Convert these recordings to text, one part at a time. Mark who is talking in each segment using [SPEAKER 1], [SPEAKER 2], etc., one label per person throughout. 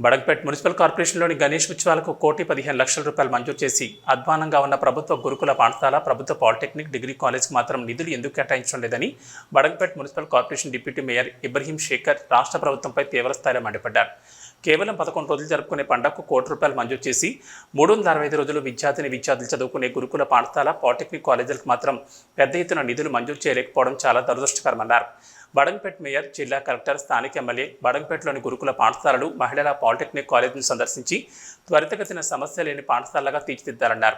[SPEAKER 1] Badangpet municipal కార్పొరేషన్లోని గణేష్ ఉత్సవాలకు ₹1,15,00,000 మంజూరు చేసి అధ్వానంగా ఉన్న ప్రభుత్వ గురుకుల పాఠశాల, ప్రభుత్వ పాలిటెక్నిక్, డిగ్రీ కాలేజ్కి మాత్రం నిధులు ఎందుకు కేటాయించడం లేదని Badangpet municipal corporation deputy mayor Ibrahim Shekhar రాష్ట్ర ప్రభుత్వంపై తీవ్రస్థాయిలో మండిపడ్డారు. కేవలం 11 రోజులు జరుపుకునే పండుగకు ₹1,00,00,000 మంజూరు చేసి 365 రోజులు విద్యార్థులు చదువుకునే గురుకుల పాఠశాల, పాలిటెక్నిక్ కాలేజీలకు మాత్రం పెద్ద ఎత్తున నిధులు మంజూరు చేయలేకపోవడం చాలా దురదృష్టకరమన్నారు. బడంగ్పేట్ మేయర్, జిల్లా కలెక్టర్, స్థానిక ఎమ్మెల్యే బడంగ్పేట్లోని గురుకుల పాఠశాలలు, మహిళల పాలిటెక్నిక్ కాలేజీని సందర్శించి త్వరితగతిన సమస్య లేని పాఠశాలగా తీర్చిదిద్దారన్నారు.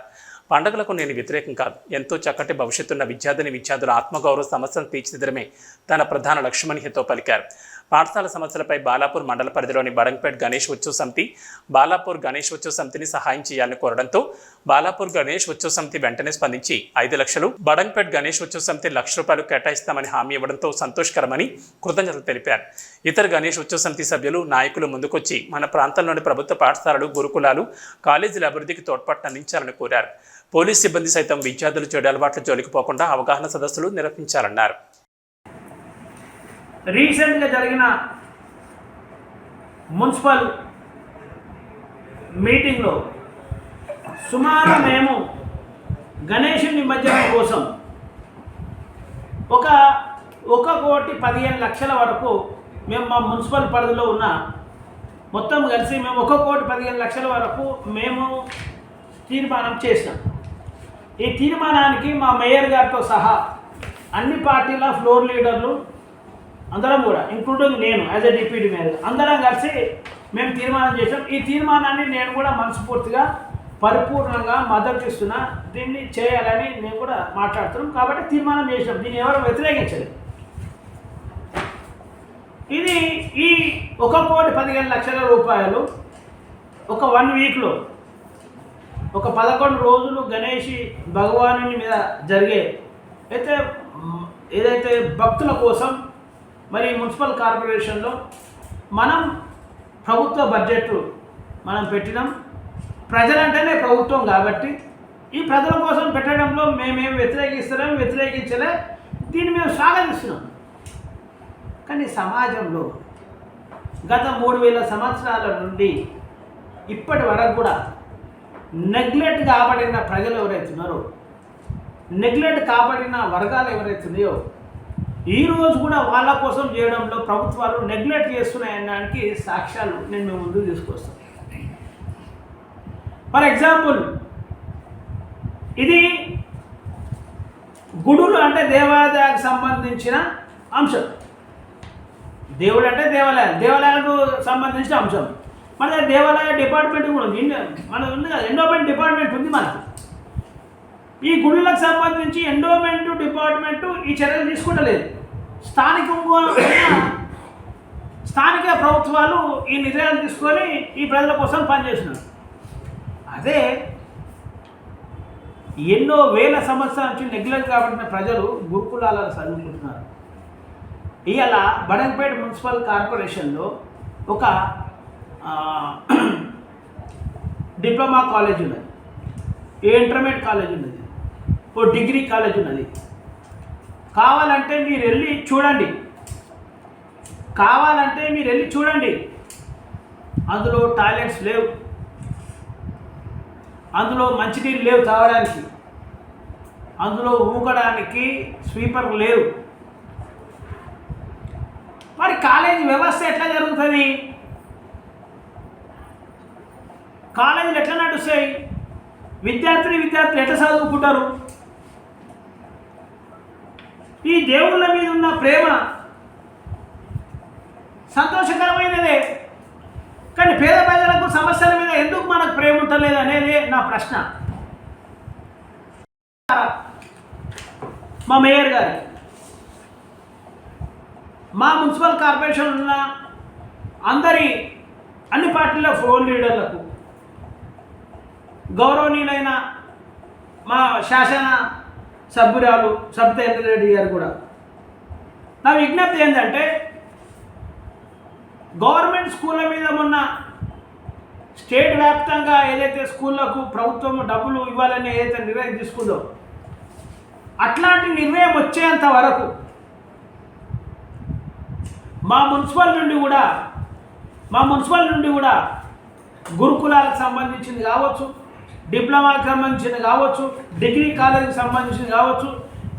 [SPEAKER 1] పండుగలకు నేను వ్యతిరేకం కాదు. ఎంతో చక్కటి భవిష్యత్తున్న విద్యార్థుల ఆత్మగౌరవ సమస్యలను తీర్చిదిద్దడమే తన ప్రధాన లక్ష్యమని హితో పలికారు. పాఠశాల సమస్యలపై బాలాపూర్ మండల పరిధిలోని బడంగ్పేట్ గణేష్ ఉత్సవ సమితి, బాలాపూర్ గణేష్ ఉత్సవ సమితిని సహాయం చేయాలని కోరడంతో బాలాపూర్ గణేష్ ఉత్సవ సమితి వెంటనే స్పందించి 5 లక్షలు, బడంగ్పేట్ గణేష్ ఉత్సవ సమితి ₹1,00,000 కేటాయిస్తామని హామీ ఇవ్వడంతో సంతోషకరమని కృతజ్ఞతలు తెలిపారు. ఇతర గణేష్ ఉత్సవ సమితి సభ్యులు, నాయకులు ముందుకొచ్చి మన ప్రాంతంలోని ప్రభుత్వ పాఠశాలలు, గురుకులాలు, కాలేజీల అభివృద్ధికి తోడ్పాటు అందించాలని కోరారు. పోలీస్ సిబ్బంది సైతం విద్యార్థులు చెడు అలవాట్ల జోలికి పోకుండా అవగాహన సదస్సులు నిర్వహించాలన్నారు.
[SPEAKER 2] రీసెంట్గా జరిగిన మున్సిపల్ మీటింగ్లో సుమారు మేము గణేష్ నిమజ్జనం కోసం ఒక 1,15,00,000 వరకు మేము మా మున్సిపల్ పరిధిలో ఉన్న మొత్తం కలిసి మేము 1,15,00,000 వరకు మేము తీర్మానం చేసినాం. ఈ తీర్మానానికి మా మేయర్ గారితో సహా అన్ని పార్టీల ఫ్లోర్ లీడర్లు అందరం కూడా, ఇంక్లూడింగ్ నేను యాజ్ ఎ డిప్యూటీ మేయర్, అందరం కలిసి మేము తీర్మానం చేసాం. ఈ తీర్మానాన్ని నేను కూడా మనస్ఫూర్తిగా పరిపూర్ణంగా మద్దతు ఇస్తున్నా. దీన్ని చేయాలని నేను కూడా మాట్లాడుతున్నాం. కాబట్టి తీర్మానం చేసాం. దీన్ని ఎవరు వ్యతిరేకించలేదు. ఇది ఈ ₹1,15,00,000 ఒక 1 వీక్లో ఒక 11 రోజులు గణేష్ భగవాను మీద జరిగే ఏదైతే భక్తుల కోసం మరి మున్సిపల్ కార్పొరేషన్లో మనం ప్రభుత్వ బడ్జెట్ మనం పెట్టినాం. ప్రజలంటేనే ప్రభుత్వం కాబట్టి ఈ ప్రజల కోసం పెట్టడంలో మేమేం వ్యతిరేకించలే. దీన్ని మేము స్వాగతిస్తున్నాం. కానీ సమాజంలో గత 3,000 సంవత్సరాల నుండి ఇప్పటి వరకు కూడా నెగ్లెక్ట్ కాబడిన ప్రజలు ఎవరైతున్నారో, నెగ్లెక్ట్ కాబడిన వర్గాలు ఎవరైతున్నాయో, ఈరోజు కూడా వాళ్ళ కోసం చేయడంలో ప్రభుత్వాలు నెగ్లెక్ట్ చేస్తున్నాయనడానికి సాక్ష్యాలు నేను మీ ముందుకు తీసుకొస్తాను. ఫర్ ఎగ్జాంపుల్, ఇది గుడులు అంటే దేవాలయాలకు సంబంధించిన అంశం. దేవుడు అంటే దేవాలయాలకు సంబంధించిన అంశం. మన దేవాలయ డిపార్ట్మెంట్ కూడా ఉంది. మన ఉంది కదా, ఎండోమెంట్ డిపార్ట్మెంట్ ఉంది మనకి. ఈ గుడులకు సంబంధించి ఎండోమెంట్ డిపార్ట్మెంట్ ఈ చర్యలు తీసుకుంటలేదు. స్థానిక ప్రభుత్వాలు ఈ నిర్ణయాలు తీసుకొని ఈ ప్రజల కోసం పనిచేస్తున్నారు. అదే ఎన్నో వేల సంవత్సరాల నుంచి నెగ్లెక్ట్ కాబట్టిన ప్రజలు గురుకులాలను చదువుకుంటున్నారు. ఇవాళ బడంగ్పేట్ మున్సిపల్ కార్పొరేషన్లో ఒక డిప్లొమా కాలేజ్ ఉన్నది, ఇంటర్మీడియట్ కాలేజ్ ఉన్నది, ఓ డిగ్రీ కాలేజ్ ఉన్నది. కావాలంటే మీరు వెళ్ళి చూడండి. అందులో టాయిలెట్స్ లేవు, అందులో మంచినీళ్ళు లేవు తాగడానికి, అందులో ఊగడానికి స్వీపర్ లేవు. మరి కాలేజీ వ్యవస్థ ఎట్లా జరుగుతుంది? కాలేజీలు ఎట్లా నడుస్తాయి? విద్యార్థులు ఎట్లా చదువుకుంటారు? ఈ దేవుళ్ళ మీద ఉన్న ప్రేమ సంతోషకరమైనదే, కానీ పేద ప్రజలకు సమస్యల మీద ఎందుకు మనకు ప్రేమ ఉంటలేదు అనేది నా ప్రశ్న. మా మేయర్ గారు, మా మున్సిపల్ కార్పొరేషన్ ఉన్న అన్ని పార్టీల ఫ్లోర్ లీడర్లకు, గౌరవనీయులైన మా శాసన సభ్యురాలు సబితా రెడ్డి గారు కూడా నా విజ్ఞప్తి ఏంటంటే, గవర్నమెంట్ స్కూళ్ళ మీద మొన్న స్టేట్ వ్యాప్తంగా ఏదైతే స్కూళ్ళకు ప్రభుత్వం డబ్బులు ఇవ్వాలని ఏదైతే నిర్ణయం తీసుకుందో, అట్లాంటి నిర్ణయం వచ్చేంత వరకు మా మున్సిపల్ నుండి కూడా మా మున్సిపల్ నుండి కూడా గురుకులాలకు సంబంధించింది కావచ్చు, డిప్లొమాకి సంబంధించింది కావచ్చు, డిగ్రీ కాలేజీకి సంబంధించింది కావచ్చు,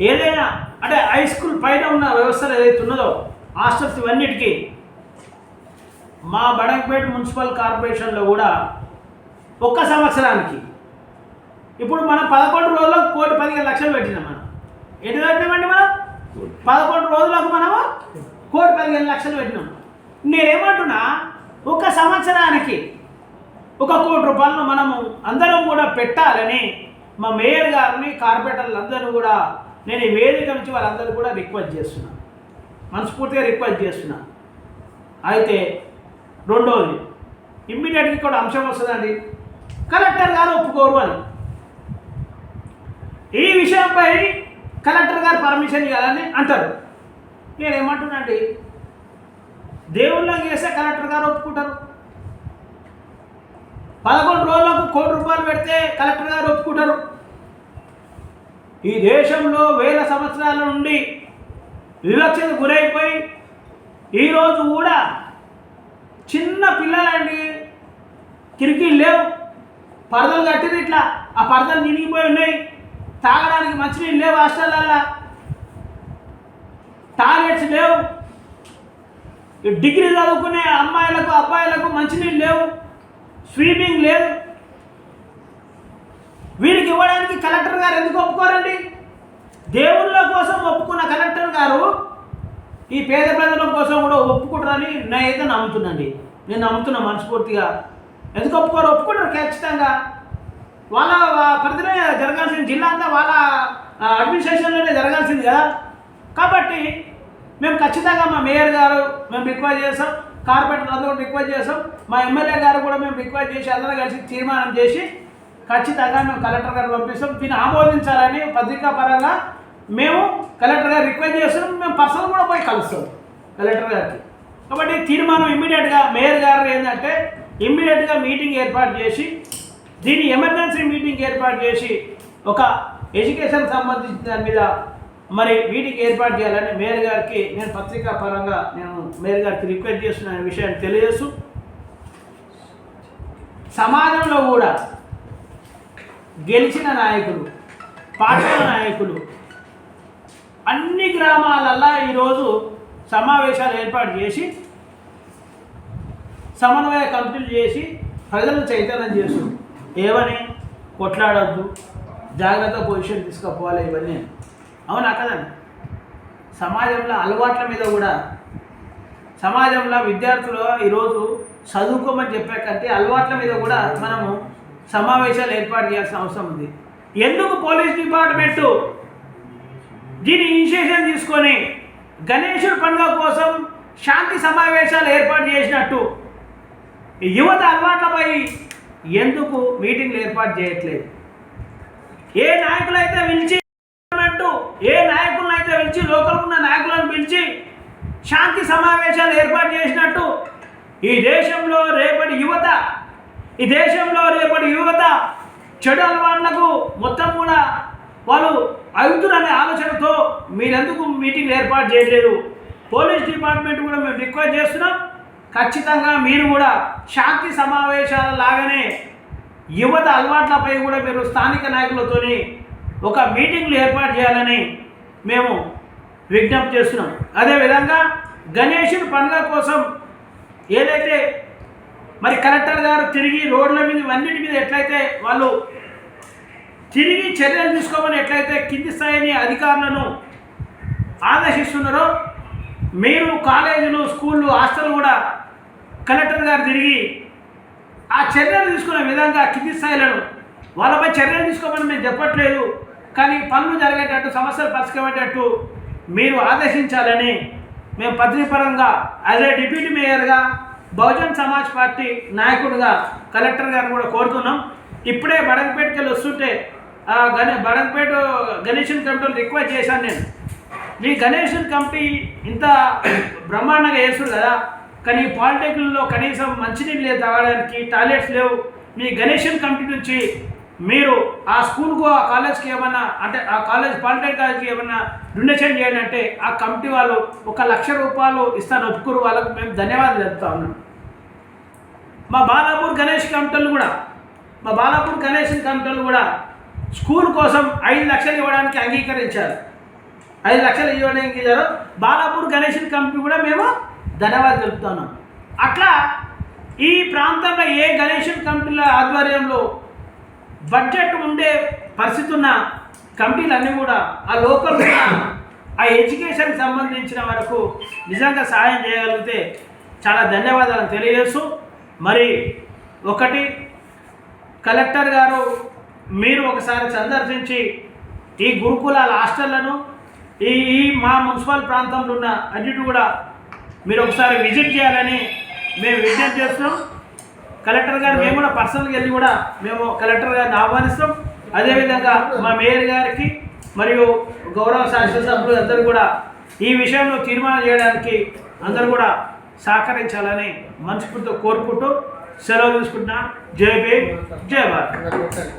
[SPEAKER 2] ఏదైనా అంటే హై స్కూల్ పైన ఉన్న వ్యవస్థలు ఏదైతే ఉన్నదో హాస్టల్స్ ఇవన్నిటికీ మా బడంగపేట మున్సిపల్ కార్పొరేషన్లో కూడా ఒక్క సంవత్సరానికి ఇప్పుడు మనం 11 రోజులకు 1,15,00,000 పెట్టినాం. మనం ఎటు పెట్టినామండి? మనం 11 రోజులకు మనము 1,15,00,000 పెట్టినాం. నేనేమంటున్నా, ఒక సంవత్సరానికి 1 కోటి రూపాయలను మనము అందరం కూడా పెట్టాలని మా మేయర్ గారిని, కార్పొరేటర్లందరూ కూడా నేను ఈ వేదిక నుంచి వాళ్ళందరూ కూడా రిక్వెస్ట్ చేస్తున్నా, మనస్ఫూర్తిగా రిక్వెస్ట్ చేస్తున్నా. అయితే రెండోది ఇమ్మీడియట్గా ఇక్కడ అంశం వస్తుందండి, కలెక్టర్ గారు ఒప్పుకోరు అని. ఈ విషయంపై కలెక్టర్ గారు పర్మిషన్ ఇవ్వాలని అంటారు. నేనేమంటున్నా అండి, దేవుళ్ళకి చేస్తే కలెక్టర్ గారు ఒప్పుకుంటారు. 11 రోజులకు 1 కోటి రూపాయలు పెడితే కలెక్టర్ గారు ఒప్పుకుంటారు. ఈ దేశంలో వేల సంవత్సరాల నుండి వివక్షకు గురైపోయి ఈరోజు కూడా చిన్న పిల్లలండి, కిరికీలు లేవు, పరదలు కట్టిరు, ఇట్లా ఆ పరదలు నినిగిపోయి ఉన్నాయి, తాగడానికి మంచినీళ్ళు లేవు, హాస్టళ్ళల్లో టాయిలెట్స్ లేవు, డిగ్రీ చదువుకునే అమ్మాయిలకు అబ్బాయిలకు మంచినీళ్ళు లేవు, స్విమ్మింగ్ లేదు. వీరికి ఇవ్వడానికి కలెక్టర్ గారు ఎందుకు ఒప్పుకోరండి? దేవుళ్ళ కోసం ఒప్పుకున్న కలెక్టర్ గారు ఈ పేద ప్రజల కోసం కూడా ఒప్పుకుంటారని నేనైతే నమ్ముతున్నాండి. నేను నమ్ముతున్నా మనస్ఫూర్తిగా. ఎందుకు ఒప్పుకోరు? ఒప్పుకుంటారు ఖచ్చితంగా. వాళ్ళ పరిధిలో జరగాల్సింది, జిల్లా అంతా వాళ్ళ అడ్మినిస్ట్రేషన్లోనే జరగాల్సింది కదా. కాబట్టి మేము ఖచ్చితంగా మా మేయర్ గారు మేము రిక్వెస్ట్ చేస్తాం, కార్పొరేటర్ అందరూ కూడా రిక్వెస్ట్ చేస్తాం, మా ఎమ్మెల్యే గారు కూడా మేము రిక్వెస్ట్ చేసి అందరూ కలిసి తీర్మానం చేసి ఖచ్చితంగా మేము కలెక్టర్ గారు పంపిస్తాం. దీన్ని ఆమోదించాలని పత్రికా పరంగా మేము కలెక్టర్ గారు రిక్వెస్ట్ చేస్తున్నాం. మేము పర్సనల్ కూడా పోయి కలుస్తాం కలెక్టర్ గారికి. కాబట్టి తీర్మానం ఇమ్మీడియట్గా మేయర్ గారు ఏంటంటే ఇమ్మీడియట్గా మీటింగ్ ఏర్పాటు చేసి, దీన్ని ఎమర్జెన్సీ మీటింగ్ ఏర్పాటు చేసి ఒక ఎడ్యుకేషన్ సంబంధించిన దాని మీద మరి మీటింగ్ ఏర్పాటు చేయాలని మేయర్ గారికి నేను పత్రికా పరంగా నేను మేయర్ గారికి రిక్వెస్ట్ చేస్తున్న విషయాన్ని తెలియజేస్తూ, సమాజంలో కూడా గెలిచిన నాయకులు, పార్టీల నాయకులు అన్ని గ్రామాలల్లో ఈరోజు సమావేశాలు ఏర్పాటు చేసి సమన్వయ కమిటీలు చేసి ప్రజలను చైతన్యం చేస్తుంది. ఏమని? కొట్లాడొద్దు, జాగ్రత్త పొజిషన్ తీసుకుపోవాలి, ఇవన్నీ. అవునా కదండి? సమాజంలో అలవాట్ల మీద కూడా, సమాజంలో విద్యార్థులు ఈరోజు చదువుకోమని చెప్పే కంటే అలవాట్ల మీద కూడా మనము సమావేశాలు ఏర్పాటు చేయాల్సిన అవసరం ఉంది. ఎందుకు పోలీస్ డిపార్ట్మెంటు దీని ఇనిషియేషన్ తీసుకొని గణేశుడి పండుగ కోసం శాంతి సమావేశాలు ఏర్పాటు చేసినట్టు యువత అలవాట్లపై ఎందుకు మీటింగ్లు ఏర్పాటు చేయట్లేదు? ఏ నాయకులైతే పిలిచి లోకల్ ఉన్న నాయకులను పిలిచి శాంతి సమావేశాలు ఏర్పాటు చేసినట్టు ఈ దేశంలో రేపటి యువత చెడు అలవాట్లకు మొత్తం కూడా వాళ్ళు అవుతురనే ఆలోచనతో మీరెందుకు మీటింగ్లు ఏర్పాటు చేయలేదు? పోలీస్ డిపార్ట్మెంట్ కూడా మేము రిక్వెస్ట్ చేస్తున్నాం, ఖచ్చితంగా మీరు కూడా శాంతి సమావేశాల లాగానే యువత అలవాట్లపై కూడా మీరు స్థానిక నాయకులతోని ఒక మీటింగ్లు ఏర్పాటు చేయాలని మేము విజ్ఞప్తి చేస్తున్నాం. అదేవిధంగా గణేశుడి పండుగ కోసం ఏదైతే మరి కలెక్టర్ గారు తిరిగి రోడ్ల మీద అన్నిటి మీద ఎట్లయితే వాళ్ళు తిరిగి చర్యలు తీసుకోమని ఎట్లయితే కింది స్థాయిని అధికారులను ఆదేశిస్తున్నారో, మీరు కాలేజీలు, స్కూళ్ళు, హాస్టల్ కూడా కలెక్టర్ గారు తిరిగి ఆ చర్యలు తీసుకునే విధంగా కింది స్థాయిలను వాళ్ళపై చర్యలు తీసుకోమని మేము చెప్పట్లేదు, కానీ పనులు జరిగేటట్టు, సమస్యలు పరిష్కరించేటట్టు మీరు ఆదేశించాలని మేము పత్రికపరంగా యాజ్ ఏ డిప్యూటీ మేయర్గా, బహుజన్ సమాజ్ పార్టీ నాయకుడిగా కలెక్టర్ గారిని కూడా కోరుతున్నాం. ఇప్పుడే బడంగపేటకి వెళ్ళి వస్తుంటే బడంగపేట గణేశన్ కమిటీలు రిక్వెస్ట్ చేశాను నేను. మీ గణేశన్ కమిటీ ఇంత బ్రహ్మాండంగా చేస్తారు కదా, కానీ పాలిటెక్నిక్లో కనీసం మంచినీళ్ళు లేదు తాగడానికి, టాయిలెట్స్ లేవు. మీ గణేశన్ కమిటీ నుంచి మీరు ఆ స్కూల్కు, ఆ కాలేజ్కి ఏమన్నా అంటే ఆ కాలేజ్ పాలిటెక్నిక్ కాలేజ్కి ఏమన్నా డొనేషన్ చేయండి అంటే ఆ కమిటీ వాళ్ళు 1,00,000 రూపాయలు ఇస్తాను ఒప్పుకోరు. వాళ్ళకు మేము ధన్యవాదాలు చెప్తా ఉన్నాం. మా బాలాపూర్ గణేష్ కమిటీలు కూడా స్కూల్ కోసం 5 లక్షలు ఇవ్వడానికి అంగీకరించారు. 5 లక్షలు ఇవ్వడానికి ఇచ్చారు. బాలాపూర్ గణేష్ కమిటీ కూడా మేము ధన్యవాదాలు తెలుపుతున్నాం. అట్లా ఈ ప్రాంతంలో ఏ గణేష్ కమిటీల ఆధ్వర్యంలో బడ్జెట్ ఉండే పరిస్థితి ఉన్న కమిటీలన్నీ కూడా ఆ లోకల్ ఆ ఎడ్యుకేషన్కి సంబంధించిన వరకు నిజంగా సహాయం చేయగలిగితే చాలా ధన్యవాదాలు తెలియజేస్తూ, మరి ఒకటి కలెక్టర్ గారు మీరు ఒకసారి సందర్శించి ఈ గురుకులాల హాస్టళ్లను ఈ మా మున్సిపల్ ప్రాంతంలో ఉన్న అన్నిటి కూడా మీరు ఒకసారి విజిట్ చేయాలని మేము విజ్ఞప్తి చేస్తున్నాం. కలెక్టర్ గారు మేము కూడా పర్సనల్గా వెళ్ళి కూడా మేము కలెక్టర్ గారిని ఆహ్వానిస్తాం. అదేవిధంగా మా మేయర్ గారికి మరియు గౌరవ శాసనసభ్యులు అందరూ కూడా ఈ విషయంలో తీర్మానం చేయడానికి అందరూ కూడా సహకరించాలని మనస్ఫూర్తితో కోరుకుంటూ సెలవు తీసుకుంటున్నా. జై భీమ్, జై భారత్.